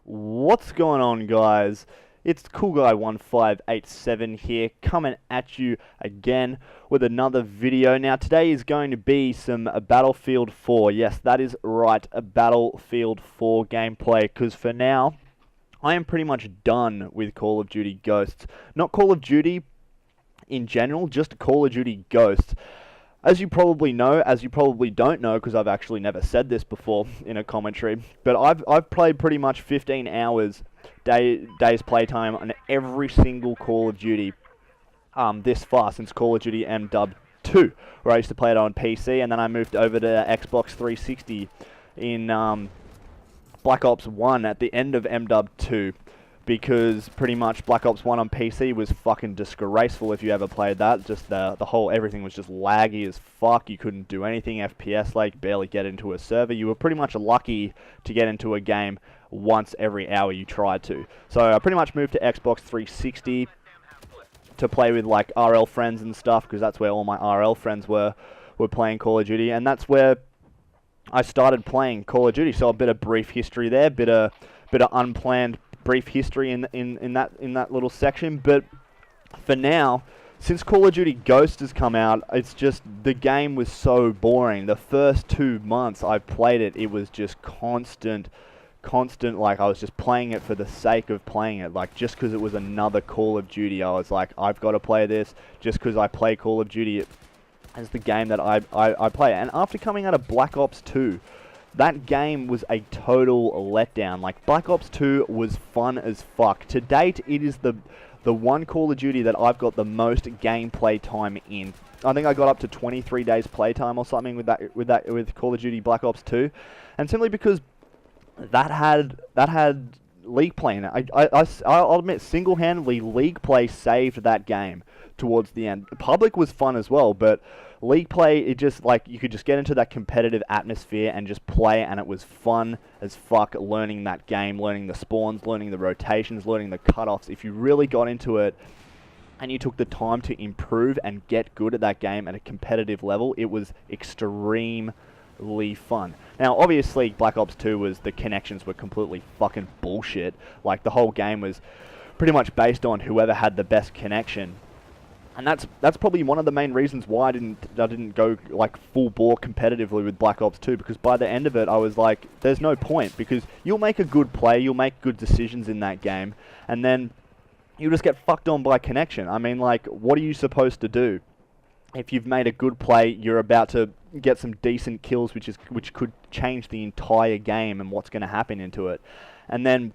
What's going on, guys? It's Cool Guy 1587 here, coming at you again with another video. Now, today is going to be some Battlefield 4. Yes, that is right, a Battlefield 4 gameplay, because for now, I am pretty much done with Call of Duty Ghosts. Not Call of Duty in general, just Call of Duty Ghosts. As you probably know, as you probably don't know, because I've actually never said this before in a commentary, but I've played pretty much 15 hours days playtime on every single Call of Duty this far since Call of Duty MW2, where I used to play it on PC, and then I moved over to Xbox 360 in Black Ops 1 at the end of MW2. Because pretty much Black Ops 1 on PC was fucking disgraceful if you ever played that. Just the whole, everything was just laggy as fuck. You couldn't do anything FPS like, barely get into a server. You were pretty much lucky to get into a game once every hour you tried to. So I pretty much moved to Xbox 360 to play with like RL friends and stuff, because that's where all my RL friends were playing Call of Duty, and that's where I started playing Call of Duty. So a bit of brief history there, bit of unplanned brief history in that little section. But for now, since Call of Duty Ghost has come out, it's just, the game was so boring. The first 2 months I played it, it was just constant, like I was just playing it for the sake of playing it, like just because it was another Call of Duty. I was like, I've got to play this just because I play Call of Duty as the game that I play. And after coming out of Black Ops 2, that game was a total letdown. Like, Black Ops 2 was fun as fuck. To date, it is the one Call of Duty that I've got the most gameplay time in. I think I got up to 23 days playtime or something with Call of Duty Black Ops 2, and simply because that had League play in it. I'll admit, single-handedly, League play saved that game towards the end. Public was fun as well, but League play, it just, like, you could just get into that competitive atmosphere and just play, and it was fun as fuck, learning that game, learning the spawns, learning the rotations, learning the cutoffs. If you really got into it and you took the time to improve and get good at that game at a competitive level, it was extremely fun. Now, obviously, Black Ops 2 was, the connections were completely fucking bullshit. Like, the whole game was pretty much based on whoever had the best connection. And that's probably one of the main reasons why I didn't go like full bore competitively with Black Ops 2, because by the end of it I was like, there's no point, because you'll make a good play, you'll make good decisions in that game, and then you'll just get fucked on by connection. I mean, like, what are you supposed to do? If you've made a good play, you're about to get some decent kills, which could change the entire game and what's going to happen into it, and then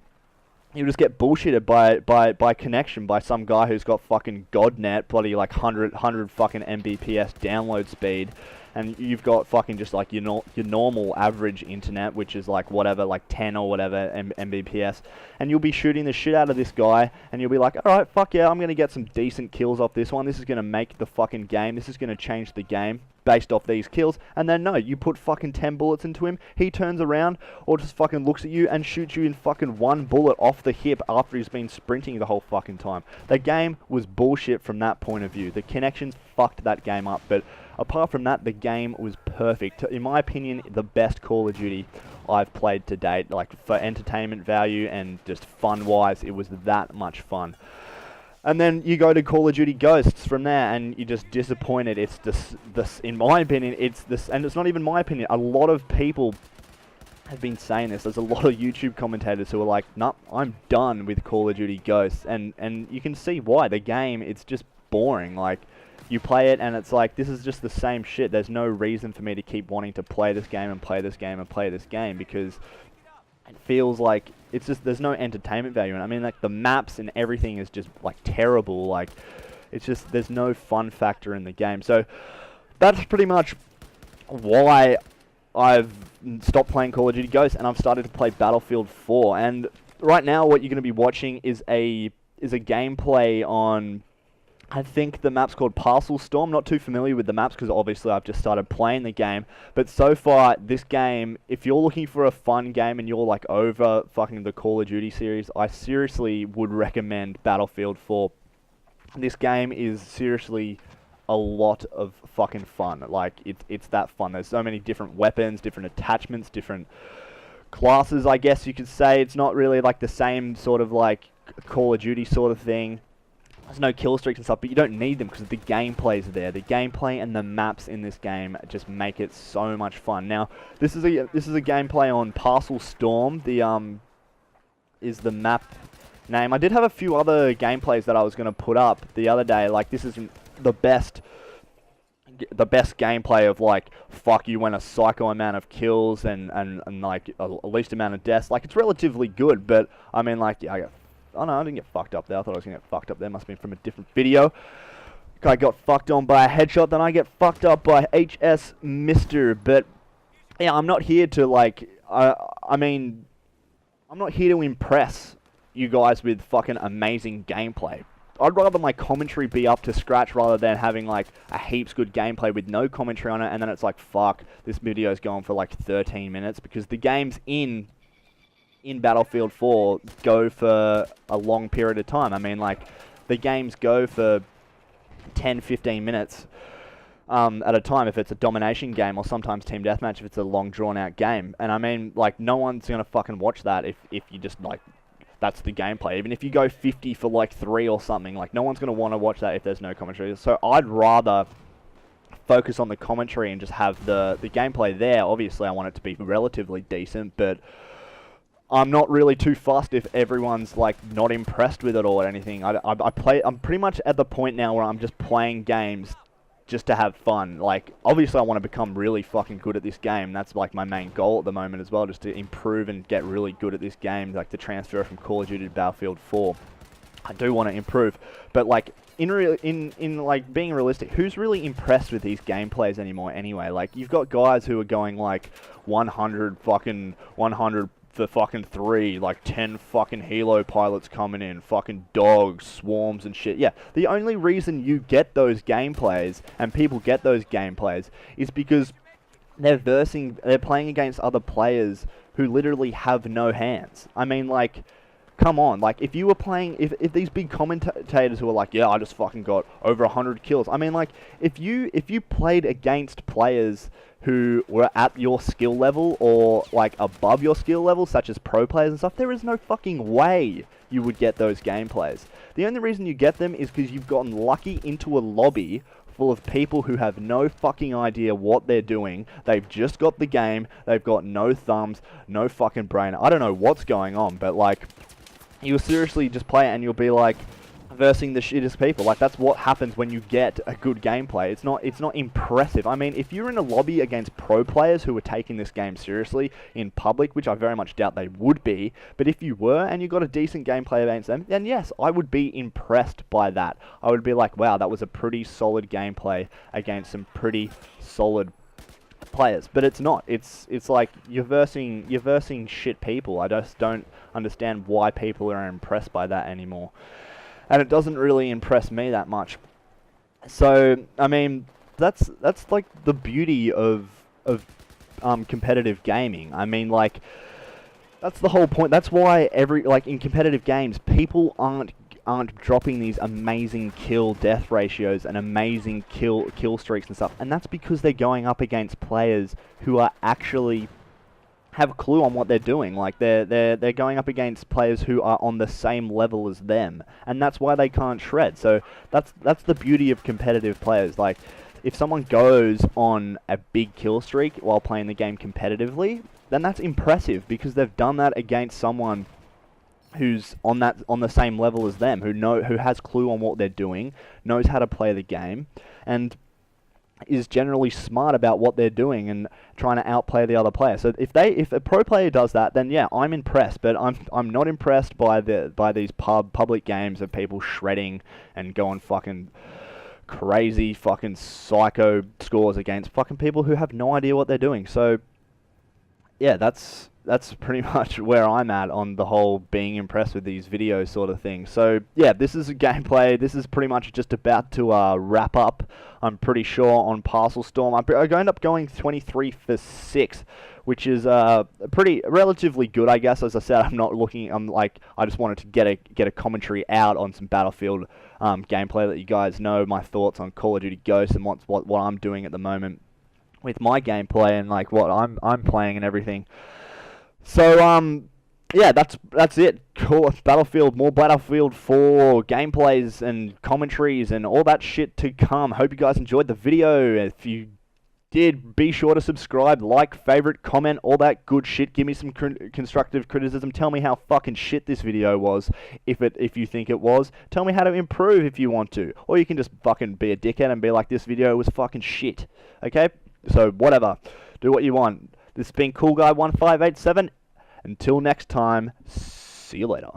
you just get bullshitted by connection, by some guy who's got fucking godnet, bloody like 100 fucking Mbps download speed, and you've got fucking just like your normal average internet, which is like whatever, like 10 or whatever Mbps, and you'll be shooting the shit out of this guy, and you'll be like, alright, fuck yeah, I'm gonna get some decent kills off this one, this is gonna make the fucking game, this is gonna change the game based off these kills. And then no, you put fucking 10 bullets into him, he turns around or just fucking looks at you and shoots you in fucking one bullet off the hip after he's been sprinting the whole fucking time. The game was bullshit from that point of view. The connections fucked that game up, but apart from that, the game was perfect. In my opinion, the best Call of Duty I've played to date. Like, for entertainment value and just fun wise, it was that much fun. And then you go to Call of Duty Ghosts from there, and you're just disappointed. It's this, in my opinion, it's this, and it's not even my opinion. A lot of people have been saying this. There's a lot of YouTube commentators who are like, "Nah, I'm done with Call of Duty Ghosts," and you can see why. The game, it's just boring. Like, you play it, and it's like, this is just the same shit. There's no reason for me to keep wanting to play this game and play this game and play this game, because it feels like it's just, there's no entertainment value. And I mean, like, the maps and everything is just like terrible. Like, it's just, there's no fun factor in the game. So that's pretty much why I've stopped playing Call of Duty Ghosts, and I've started to play Battlefield 4. And right now, what you're going to be watching is a gameplay on, I think the map's called Parcel Storm. Not too familiar with the maps because obviously I've just started playing the game. But so far, this game, if you're looking for a fun game and you're like over fucking the Call of Duty series, I seriously would recommend Battlefield 4. This game is seriously a lot of fucking fun. Like, it's that fun. There's so many different weapons, different attachments, different classes, I guess you could say. It's not really like the same sort of like Call of Duty sort of thing. There's no kill streaks and stuff, but you don't need them because the gameplay's there. The gameplay and the maps in this game just make it so much fun. Now, this is a gameplay on Parcel Storm. The is the map name. I did have a few other gameplays that I was going to put up the other day. Like, this isn't the best gameplay of like, fuck, you went a psycho amount of kills and like a least amount of deaths. Like, it's relatively good, but I mean, like, oh no, I didn't get fucked up there. I thought I was going to get fucked up there. Must have been from a different video. I got fucked on by a headshot, then I get fucked up by HS Mister. But yeah, I'm not here to like, I mean, I'm not here to impress you guys with fucking amazing gameplay. I'd rather my commentary be up to scratch rather than having like a heaps good gameplay with no commentary on it, and then it's like, fuck, this video's going for like 13 minutes, because the games in Battlefield 4 go for a long period of time. I mean, like, the games go for 10, 15 minutes at a time if it's a domination game, or sometimes team deathmatch if it's a long drawn-out game. And I mean, like, no one's going to fucking watch that if you just, like, that's the gameplay. Even if you go 50 for, like, 3 or something, like, no one's going to want to watch that if there's no commentary. So I'd rather focus on the commentary and just have the gameplay there. Obviously, I want it to be relatively decent, but I'm not really too fussed if everyone's like not impressed with it or anything. I'm pretty much at the point now where I'm just playing games just to have fun. Like, obviously I want to become really fucking good at this game. That's like my main goal at the moment as well, just to improve and get really good at this game, like to transfer from Call of Duty to Battlefield 4. I do want to improve, but like in like being realistic, who's really impressed with these gameplays anymore anyway? Like, you've got guys who are going like 100 for fucking 3, like 10 fucking helo pilots coming in, fucking dogs, swarms and shit. Yeah, the only reason you get those gameplays, and people get those gameplays, is because they're playing against other players who literally have no hands. I mean, like, come on, like, if you were playing, if these big commentators who are like, yeah, I just fucking got over 100 kills. I mean, like, if you played against players who were at your skill level or like above your skill level, such as pro players and stuff, there is no fucking way you would get those gameplays. The only reason you get them is because you've gotten lucky into a lobby full of people who have no fucking idea what they're doing. They've just got the game, they've got no thumbs, no fucking brain. I don't know what's going on, but like, you'll seriously just play it and you'll be like, versing the shittest people. Like, that's what happens when you get a good gameplay. It's not impressive. I mean, if you're in a lobby against pro players who are taking this game seriously in public, which I very much doubt they would be, but if you were and you got a decent gameplay against them, then yes, I would be impressed by that. I would be like, wow, that was a pretty solid gameplay against some pretty solid players. But it's not. It's like you're versing shit people. I just don't understand why people are impressed by that anymore. And it doesn't really impress me that much. So, I mean, that's like the beauty of competitive gaming. I mean, like, that's the whole point. That's why in competitive games, people aren't dropping these amazing kill-death ratios and amazing kill streaks and stuff. And that's because they're going up against players who are actually have a clue on what they're doing. Like, they're going up against players who are on the same level as them, and that's why they can't shred. So that's the beauty of competitive players. Like, if someone goes on a big kill streak while playing the game competitively, then that's impressive because they've done that against someone who's on the same level as them, who has clue on what they're doing, knows how to play the game, and is generally smart about what they're doing and trying to outplay the other player. So if a pro player does that, then yeah, I'm impressed. But I'm not impressed by these public games of people shredding and going fucking crazy fucking psycho scores against fucking people who have no idea what they're doing. So yeah, that's pretty much where I'm at on the whole being impressed with these videos sort of thing. So yeah, this is a gameplay. This is pretty much just about to wrap up, I'm pretty sure, on Parcel Storm. I'm going to end up going 23 for 6, which is pretty relatively good, I guess. As I said, I just wanted to get a commentary out on some Battlefield gameplay, that you guys know my thoughts on Call of Duty Ghosts and what I'm doing at the moment with my gameplay and like what I'm playing and everything. So yeah, that's it. Cool. Battlefield, more Battlefield 4 gameplays and commentaries and all that shit to come. Hope you guys enjoyed the video. If you did, be sure to subscribe, like, favorite, comment, all that good shit. Give me some constructive criticism. Tell me how fucking shit this video was, if you think it was. Tell me how to improve if you want to. Or you can just fucking be a dickhead and be like, this video was fucking shit. Okay? So, whatever. Do what you want. This has been Cool Guy 1587. Until next time, see you later.